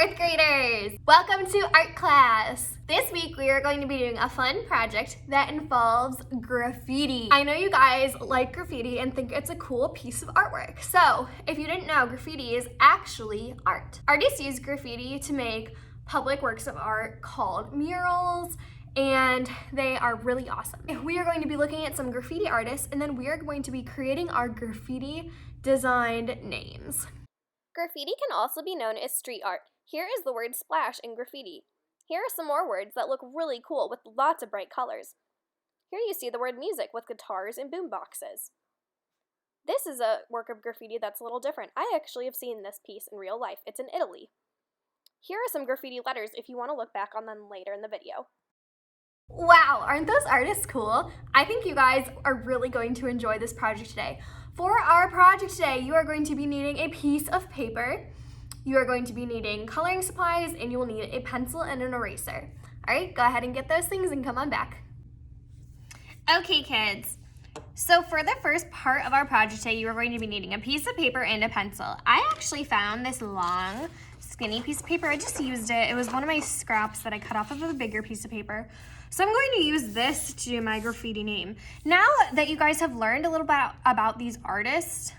fourth graders! Welcome to art class! This week we are going to be doing a fun project that involves graffiti. I know you guys like graffiti and think it's a cool piece of artwork. So, if you didn't know, graffiti is actually art. Artists use graffiti to make public works of art called murals, and they are really awesome. We are going to be looking at some graffiti artists, and then we are going to be creating our graffiti designed names. Graffiti can also be known as street art. Here is the word splash in graffiti. Here are some more words that look really cool with lots of bright colors. Here you see the word music with guitars and boom boxes. This is a work of graffiti that's a little different. I actually have seen this piece in real life. It's in Italy. Here are some graffiti letters if you want to look back on them later in the video. Wow, aren't those artists cool? I think you guys are really going to enjoy this project today. For our project today, you are going to be needing a piece of paper, you are going to be needing coloring supplies, and you will need a pencil and an eraser. All right, go ahead and get those things and come on back. Okay, kids. So for the first part of our project today, you are going to be needing a piece of paper and a pencil. I actually found this long, skinny piece of paper. I just used it. It was one of my scraps that I cut off of a bigger piece of paper. So I'm going to use this to do my graffiti name. Now that you guys have learned a little bit about these artists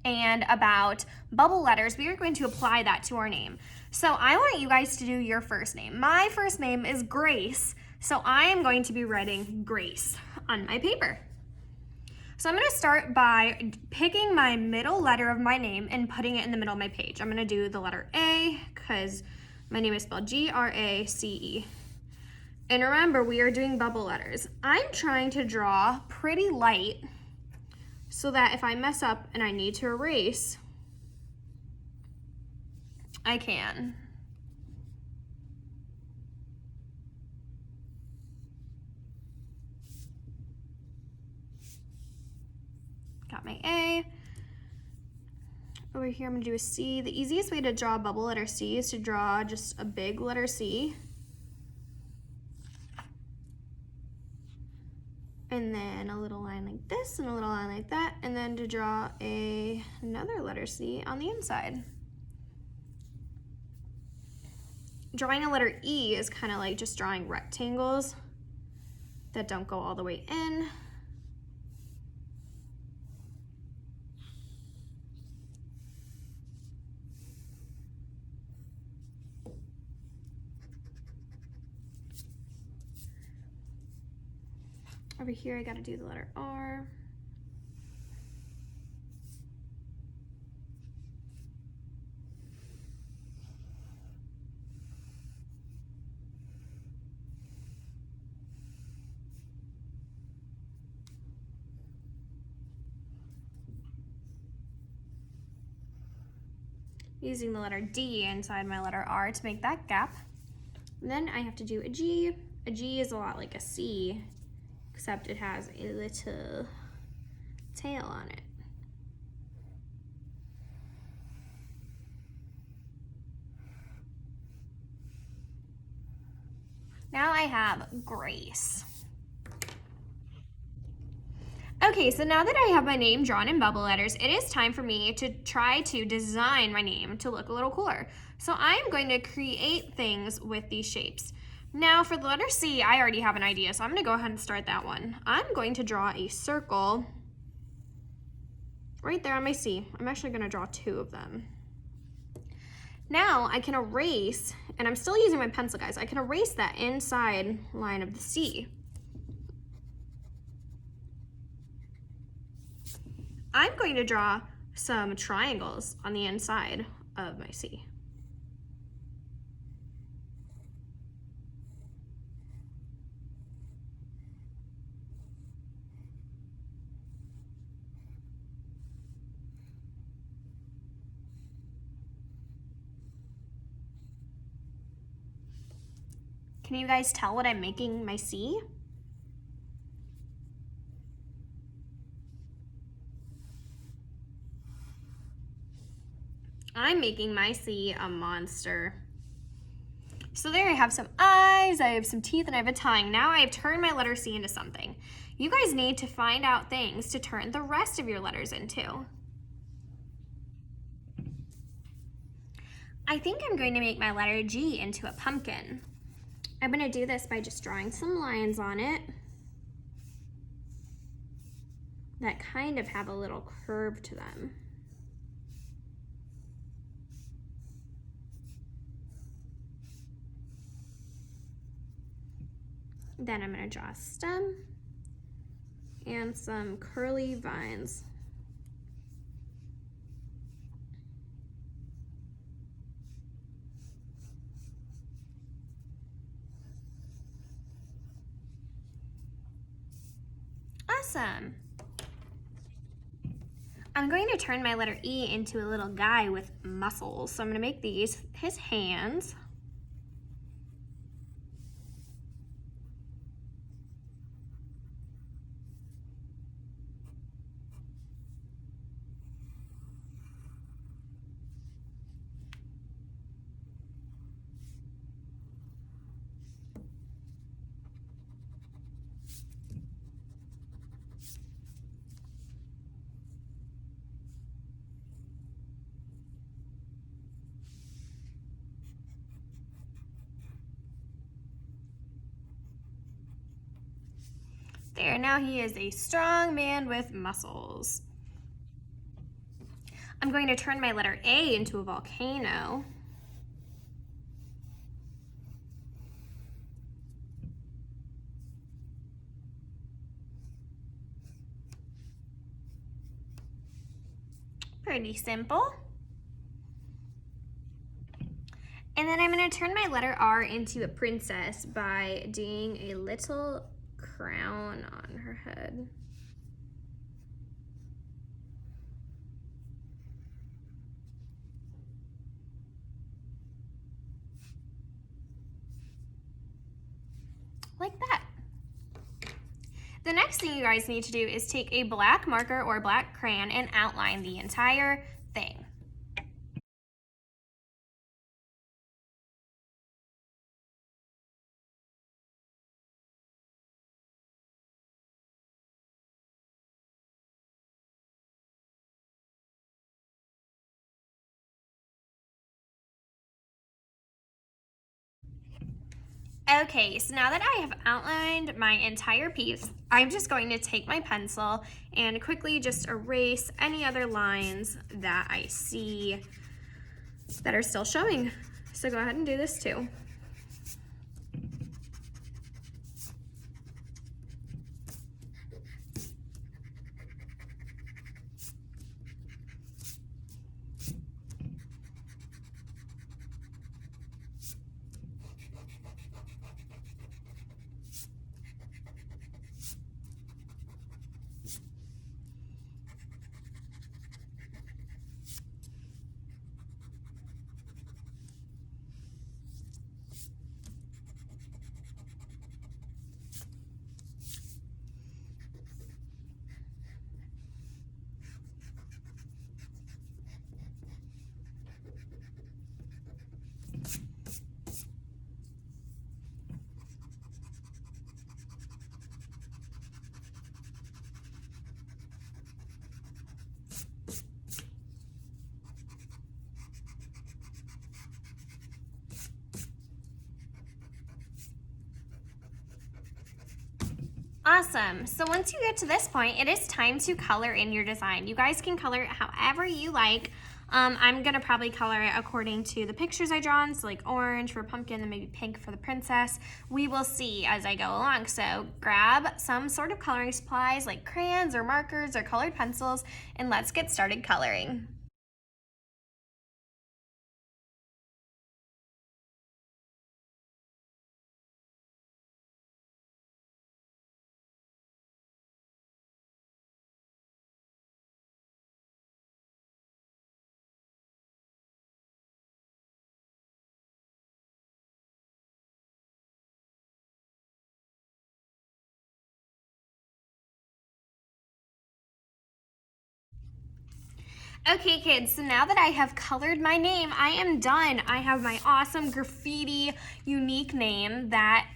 and about bubble letters, we are going to apply that to our name. So I want you guys to do your first name. My first name is Grace, so I am going to be writing Grace on my paper. So I'm going to start by picking my middle letter of my name and putting it in the middle of my page. I'm going to do the letter A because my name is spelled G-R-A-C-E. And remember, we are doing bubble letters. I'm trying to draw pretty light so that if I mess up and I need to erase, I can. Got my A. Over here, I'm gonna do a C. The easiest way to draw a bubble letter C is to draw just a big letter C. And then a little line like this and a little line like that, and then to draw another letter C on the inside. Drawing a letter E is kind of like just drawing rectangles that don't go all the way in. Over here, I gotta do the letter R. Using the letter D inside my letter R to make that gap. And then I have to do a G. A G is a lot like a C, except it has a little tail on it. Now I have Grace. Okay, so now that I have my name drawn in bubble letters, it is time for me to try to design my name to look a little cooler. So I'm going to create things with these shapes. Now for the letter C, I already have an idea, so I'm gonna go ahead and start that one. I'm going to draw a circle right there on my C. I'm actually gonna draw two of them. Now I can erase, and I'm still using my pencil, guys, I can erase that inside line of the C. I'm going to draw some triangles on the inside of my C. Can you guys tell what I'm making my C? I'm making my C a monster. So there I have some eyes, I have some teeth, and I have a tongue. Now I have turned my letter C into something. You guys need to find out things to turn the rest of your letters into. I think I'm going to make my letter G into a pumpkin. I'm going to do this by just drawing some lines on it that kind of have a little curve to them. Then I'm going to draw a stem and some curly vines. Awesome. I'm going to turn my letter E into a little guy with muscles. So I'm going to make these his hands. There, now he is a strong man with muscles. I'm going to turn my letter A into a volcano. Pretty simple. And then I'm going to turn my letter R into a princess by doing a little crown on her head. Like that. The next thing you guys need to do is take a black marker or black crayon and outline the entire thing. Okay, so now that I have outlined my entire piece, I'm just going to take my pencil and quickly just erase any other lines that I see that are still showing. So go ahead and do this too. Awesome. So once you get to this point, it is time to color in your design. You guys can color it however you like. I'm gonna probably color it according to the pictures I drawn, so like orange for pumpkin and maybe pink for the princess. We will see as I go along. So grab some sort of coloring supplies like crayons or markers or colored pencils, and let's get started coloring. Okay kids, so now that I have colored my name, I am done. I have my awesome graffiti unique name that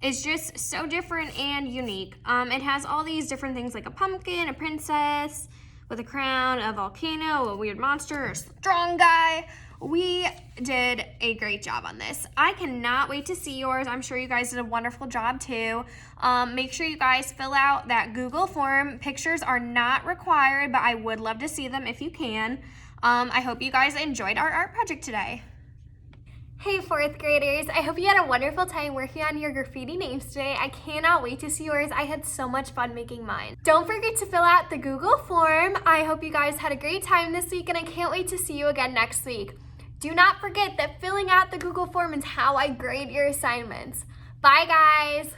is just so different and unique. It has all these different things like a pumpkin, a princess with a crown, a volcano, a weird monster, a strong guy, we did a great job on this. I cannot wait to see yours. I'm sure you guys did a wonderful job too. Make sure you guys fill out that Google form. Pictures are not required, but I would love to see them if you can. I hope you guys enjoyed our art project today. Hey fourth graders, I hope you had a wonderful time working on your graffiti names today. I cannot wait to see yours. I had so much fun making mine. Don't forget to fill out the Google form. I hope you guys had a great time this week and I can't wait to see you again next week. Do not forget that filling out the Google form is how I grade your assignments. Bye guys!